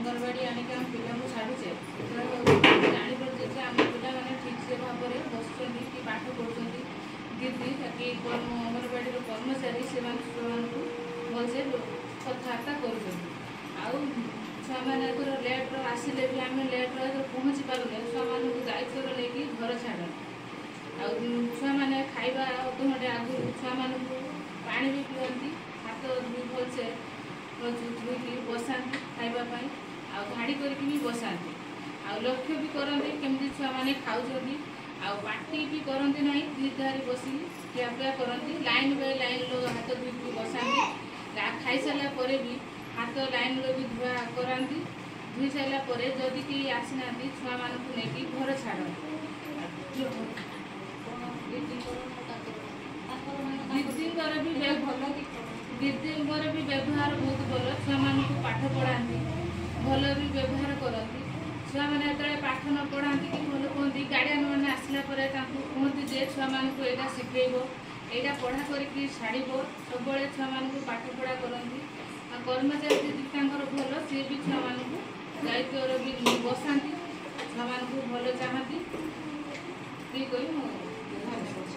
अंगनवाड़ी आनिक आम पिला छाड़ुचे जापर जे आम पिला ठीक से भाव में बसुँच कि पाठ पढ़ुं दीदी कि अंगनवाड़ी कर्मचारी से भलसे कथबार्ता कर छुआ मैंने लेट्र आसिले भी आम लेट्र पहुँची पारे छुआ दायित्व लेकिन घर छाड़ छुआ मैंने खाइबा अध घंटे आगु छुआ मान पा भी पीती हाथ भलसे धोईकी बसाती खावाई घाड़ी करके भी बसाती लक्ष्य भी करते केमती छुआ मैंने खाऊँच पार्टी भी करते ना धीरे बसिक खियापिया करती लाइन बाय लाइन हाथ धोईकी बसाती खाई सारापर भी हाथ लाइन भी धुआ कराती धोई सारापर जदि कहीं आसीना छुआ मानक नहीं घर छाड़ दीदींर भी व्यवहार बहुत भल छुआ मानक पाठ पढ़ाती भल भी व्यवहार करती छुआ मैंने जो पाठ न पढ़ाती कि भल कहते गार्डियन मैंने आसला कहते जे छुआ मानक यहाँ शिखेब यहाँ पढ़ा करके छाड़ सब छुआ मानक पाठ पढ़ा करती कर्मचारी दीदी भल सी भी छुआ मानक दायित्व भी बसाती छुआ मानक भल चाहती ये कही